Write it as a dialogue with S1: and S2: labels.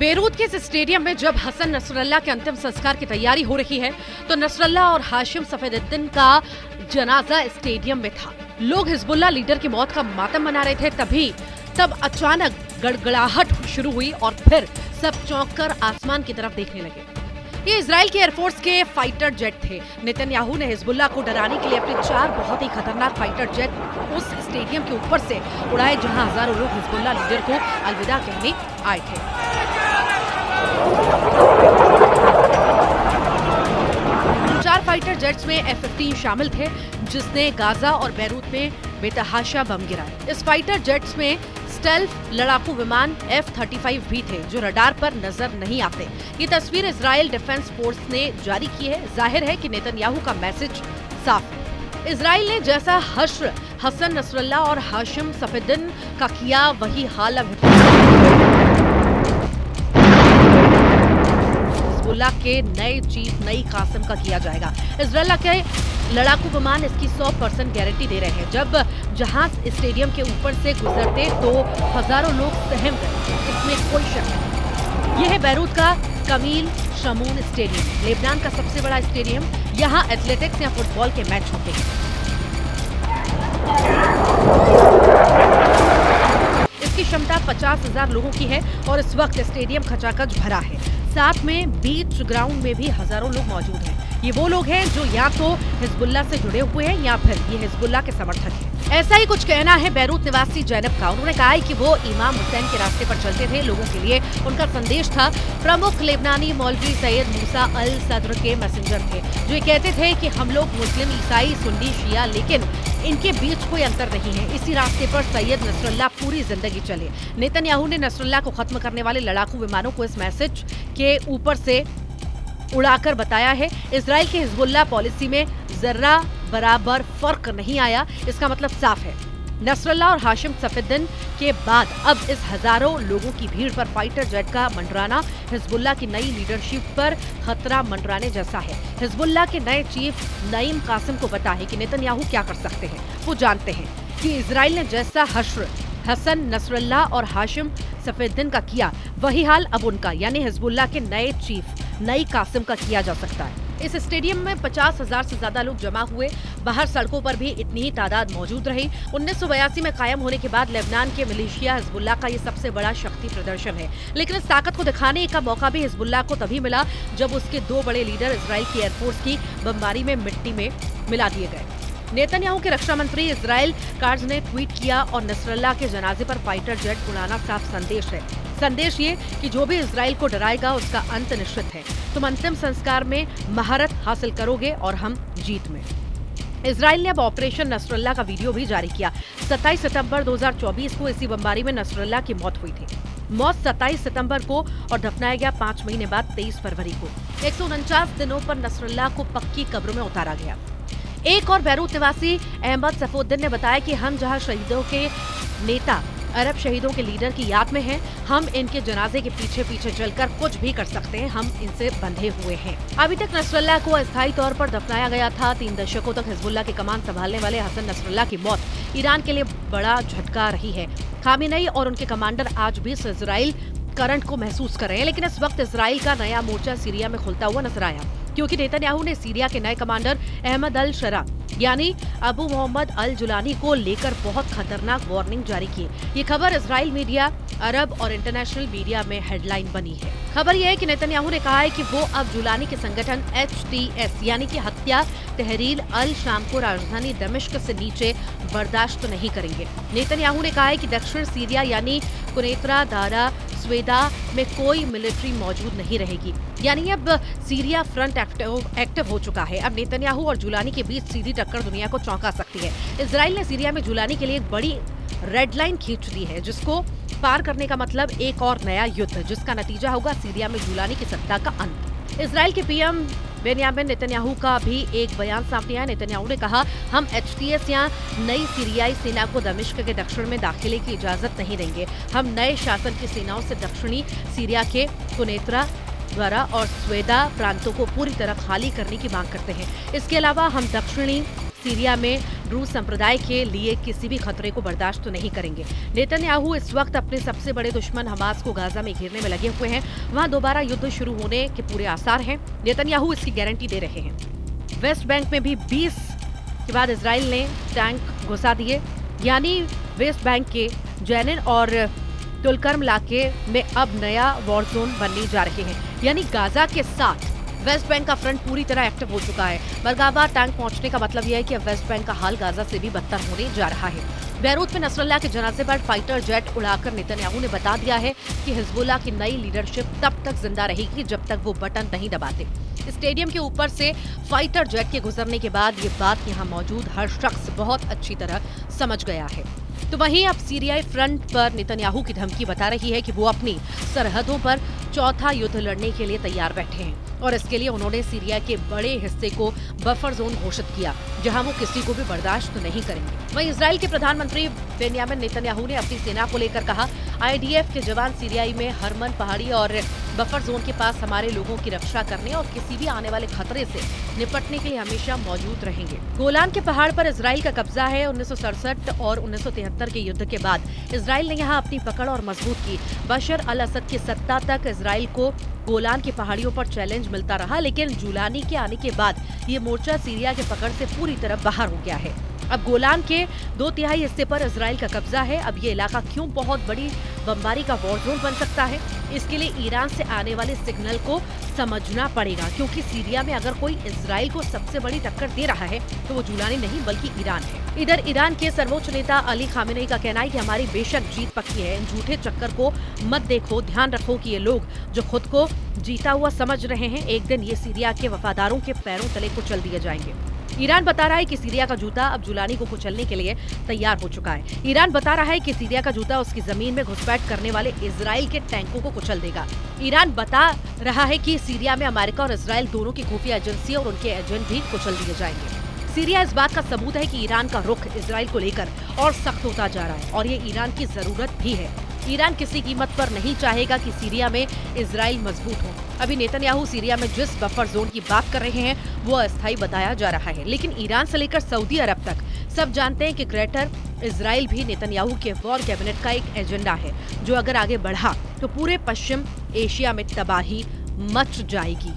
S1: Beirut के इस stadium में जब हसन नसरल्ला के अंतिम संस्कार की तैयारी हो रही है तो नसरल्ला और हाशिम सफेदुद्दीन का जनाजा स्टेडियम में था। लोग हिजबुल्लाह लीडर की मौत का मातम मना रहे थे। तब अचानक गड़गड़ाहट शुरू हुई और फिर सब चौंक कर आसमान की तरफ देखने लगे। ये इजराइल के एयरफोर्स के फाइटर जेट थे। नेतन्याहू ने हिजबुल्लाह को डराने के लिए अपने 4 बहुत ही खतरनाक फाइटर जेट उस स्टेडियम के ऊपर से उड़ाए, जहां हजारों लोग हिजबुल्लाह लीडर को अलविदा कहने आए थे। 4 फाइटर जेट्स में F-15 शामिल थे, जिसने गाजा और बैरूत में बेतहाशा बम गिराए। इस फाइटर जेट्स में स्टेल्थ लड़ाकू विमान F-35 भी थे, जो रडार पर नजर नहीं आते। ये तस्वीर इजराइल डिफेंस फोर्स ने जारी की है। जाहिर है कि नेतन्याहू का मैसेज साफ है। इजराइल ने जैसा हश्र हसन नसरल्ला और हाशिम सफेदुद्दीन का किया, वही हाल अब हिजबुल्लाह के नए चीफ नई कासिम का किया जाएगा। इजराइल के लड़ाकू विमान इसकी 100% गारंटी दे रहे हैं। जब जहाज स्टेडियम के ऊपर से गुजरते तो हजारों लोग सहम गए, इसमें कोई शक नहीं। यह है बैरूत का कमील शमून स्टेडियम, लेबनान का सबसे बड़ा स्टेडियम। यहाँ एथलेटिक्स या फुटबॉल के मैच होते हैं। इसकी क्षमता 50,000 लोगों की है और इस वक्त स्टेडियम खचाखच भरा है। साथ में बीच ग्राउंड में भी हजारों लोग मौजूद हैं। ये वो लोग हैं जो या तो हिजबुल्लाह से जुड़े हुए हैं या फिर ये हिजबुल्लाह के समर्थक हैं। ऐसा ही कुछ कहना है बैरूत निवासी जैनब का। उन्होंने कहा है कि वो इमाम हुसैन के रास्ते पर चलते थे। लोगों के लिए उनका संदेश था। प्रमुख लेबनानी मौलवी सैयद मूसा अल सद्र के मैसेंजर थे, जो ये कहते थे कि हम लोग मुस्लिम, ईसाई, सुन्नी, शिया, लेकिन इनके बीच कोई अंतर नहीं है। इसी रास्ते पर सैयद नसरल्लाह पूरी जिंदगी चले। नेतन्याहू ने नसरल्लाह को खत्म करने वाले लड़ाकू विमानों को इस मैसेज के ऊपर से उड़ाकर बताया है। इजराइल के हिजबुल्लाह पॉलिसी में जर्रा बराबर फर्क नहीं आया। इसका मतलब साफ है, नसरल्लाह और हाशिम सफेदुद्दीन के बाद अब इस हजारों लोगों की भीड़ पर फाइटर जेट का मंडराना हिजबुल्लाह की नई लीडरशिप पर खतरा मंडराने जैसा है। हिजबुल्लाह के नए चीफ नईम कासिम को पता है कि नेतन्याहू क्या कर सकते हैं। वो जानते हैं कि इजराइल ने जैसा हश्र हसन नसरल्लाह और हाशिम सफेदुद्दीन का किया, वही हाल अब उनका यानी हिजबुल्लाह के नए चीफ नई कासिम का किया जा सकता है। इस स्टेडियम में 50,000 से ज्यादा लोग जमा हुए। बाहर सड़कों पर भी इतनी ही तादाद मौजूद रही। 1982 में कायम होने के बाद लेबनान के मिलिशिया हिजबुल्लाह का ये सबसे बड़ा शक्ति प्रदर्शन है। लेकिन इस ताकत को दिखाने का मौका भी हिजबुल्लाह को तभी मिला जब उसके 2 बड़े लीडर इजराइल की एयरफोर्स की बमबारी में मिट्टी में मिला दिए गए। नेतन्याहू के रक्षा मंत्री इजराइल कार्ज ने ट्वीट किया और नसरल्लाह के जनाजे पर फाइटर जेट उड़ाना साफ संदेश है। संदेश ये कि जो भी इजराइल को डराएगा उसका अंत निश्चित है। तुम अंतिम संस्कार में महारत हासिल करोगे और हम जीत में। इजराइल ने अब ऑपरेशन नसरल्लाह का वीडियो भी जारी किया। 27 सितंबर 2024 को इसी बमबारी में नसरल्लाह की मौत हुई थी। मौत 27 सितंबर को और दफनाया गया 5 महीने बाद 23 फरवरी को। 149 दिनों पर नसरल्लाह को पक्की कब्र में उतारा गया। एक और बैरूत निवासी अहमद सफुद्दीन ने बताया कि हम जहां शहीदों के नेता अरब शहीदों के लीडर की याद में हैं, हम इनके जनाजे के पीछे पीछे चलकर कुछ भी कर सकते हैं। हम इनसे बंधे हुए हैं। अभी तक नसरल्लाह को अस्थायी तौर पर दफनाया गया था। 3 दशकों तक हिजबुल्लाह की कमान संभालने वाले हसन नसरल्लाह की मौत ईरान के लिए बड़ा झटका रही है। खामेनेई और उनके कमांडर आज भी इजराइल करंट को महसूस कर रहे हैं। लेकिन इस वक्त इजराइल का नया मोर्चा सीरिया में खुलता हुआ नजर आया, क्योंकि नेतन्याहू ने सीरिया के नए कमांडर अहमद अल शरा यानी अबू मोहम्मद अल जुलानी को लेकर बहुत खतरनाक वार्निंग जारी की। ये खबर इजराइल मीडिया, अरब और इंटरनेशनल मीडिया में हेडलाइन बनी है। खबर यह है कि नेतन्याहू ने कहा है कि वो अब जुलानी के संगठन HTS यानी कि हत्या तहरीर अल शाम को राजधानी दमिश्क से नीचे बर्दाश्त नहीं करेंगे। नेतन्याहू ने कहा है कि दक्षिण सीरिया यानी कुनैतरा, दारा, स्वेदा में कोई मिलिट्री मौजूद नहीं रहेगी। यानी अब सीरिया फ्रंट एक्टिव हो चुका है। अब नेतन्याहू और जुलानी के बीच सीधी टक्कर दुनिया को चौंका सकती है। इजराइल ने सीरिया में जुलानी के लिए एक बड़ी रेड लाइन खींच दी है, जिसको पार करने का मतलब एक और नया युद्ध, जिसका नतीजा होगा सीरिया में जुलानी की सत्ता का अंत। इजराइल के पीएम बेन्यामिन नेतन्याहू का भी एक बयान सामने आया। नेतन्याहू ने कहा, हम HTS या नई सीरियाई सेना को दमिश्क के दक्षिण में दाखिले की इजाजत नहीं देंगे। हम नए शासन की सेनाओं से दक्षिणी सीरिया के कुनैतरा द्वारा और स्वेदा प्रांतों को पूरी तरह खाली करने की मांग करते हैं। इसके अलावा हम दक्षिणी सीरिया में ड्रूज संप्रदाय के लिए किसी भी खतरे को बर्दाश्त तो नहीं करेंगे। नेतन्याहू इस वक्त अपने सबसे बड़े दुश्मन हमास को गाजा में घेरने में लगे हुए हैं। वहां दोबारा युद्ध शुरू होने के पूरे आसार हैं। नेतन्याहू इसकी गारंटी दे रहे हैं। वेस्ट बैंक में भी 20 के बाद इजराइल ने टैंक घुसा दिए, यानी वेस्ट बैंक के जैनिन और तुलकर्म इलाके में अब नया वॉर जोन बनने जा रहे हैं। यानी गाजा के साथ वेस्ट बैंक का फ्रंट पूरी तरह एक्टिव हो चुका है। मरगावा टैंक पहुंचने का मतलब यह है कि अब वेस्ट बैंक का हाल गाजा से भी बदतर होने जा रहा है। बैरूत में नसरल्लाह के जनाजे पर फाइटर जेट उड़ाकर नेतन्याहू ने बता दिया है कि हिजबुल्लाह की नई लीडरशिप तब तक जिंदा रहेगी जब तक वो बटन नहीं दबाते। स्टेडियम के ऊपर से फाइटर जेट के गुजरने के बाद ये बात यहाँ मौजूद हर शख्स बहुत अच्छी तरह समझ गया है। तो वहीं अब सीरियाई फ्रंट पर नेतन्याहू की धमकी बता रही है कि वो अपनी सरहदों पर चौथा युद्ध लड़ने के लिए तैयार बैठे हैं और इसके लिए उन्होंने सीरिया के बड़े हिस्से को बफर जोन घोषित किया, जहां वो किसी को भी बर्दाश्त नहीं करेंगे। वहीं इजराइल के प्रधानमंत्री बेन्यामिन नेतन्याहू ने अपनी सेना को लेकर कहा, आईडीएफ के जवान सीरियाई में हरमन पहाड़ी और बफर जोन के पास हमारे लोगों की रक्षा करने और किसी भी आने वाले खतरे से निपटने के लिए हमेशा मौजूद रहेंगे। गोलान के पहाड़ पर इजराइल का कब्जा है। 1967 और 1973 के युद्ध के बाद इजराइल ने यहाँ अपनी पकड़ और मजबूत की। बशर अल असद की सत्ता तक इजराइल को गोलान की पहाड़ियों पर चैलेंज मिलता रहा, लेकिन जुलानी के आने के बाद ये मोर्चा सीरिया के पकड़ से पूरी तरह बाहर हो गया है। अब गोलान के 2/3 हिस्से पर इजराइल का कब्जा है। अब ये इलाका क्यों बहुत बड़ी बमबारी का वॉर जोन बन सकता है, इसके लिए ईरान से आने वाले सिग्नल को समझना पड़ेगा, क्योंकि सीरिया में अगर कोई इजराइल को सबसे बड़ी टक्कर दे रहा है तो वो जुलानी नहीं बल्कि ईरान है। इधर ईरान के सर्वोच्च नेता अली खामेनेई का कहना है कि हमारी बेशक जीत पक्की है, इन झूठे चक्कर को मत देखो। ध्यान रखो कि ये लोग जो खुद को जीता हुआ समझ रहे हैं, एक दिन ये सीरिया के वफादारों के पैरों तले कुचल दिए जाएंगे। ईरान बता रहा है कि सीरिया का जूता अब जुलानी को कुचलने के लिए तैयार हो चुका है। ईरान बता रहा है कि सीरिया का जूता उसकी जमीन में घुसपैठ करने वाले इजराइल के टैंकों को कुचल देगा। ईरान बता रहा है कि सीरिया में अमेरिका और इजराइल दोनों की खुफिया एजेंसी और उनके एजेंट भी कुचल दिए जाएंगे। सीरिया इस बात का सबूत है कि ईरान का रुख इजराइल को लेकर और सख्त होता जा रहा है और ये ईरान की जरूरत भी है। ईरान किसी कीमत पर नहीं चाहेगा कि सीरिया में इजराइल मजबूत हो। अभी नेतन्याहू सीरिया में जिस बफर जोन की बात कर रहे हैं वो अस्थायी बताया जा रहा है, लेकिन ईरान से लेकर सऊदी अरब तक सब जानते हैं कि ग्रेटर इजराइल भी नेतन्याहू के वॉर कैबिनेट का एक एजेंडा है, जो अगर आगे बढ़ा तो पूरे पश्चिम एशिया में तबाही मच जाएगी।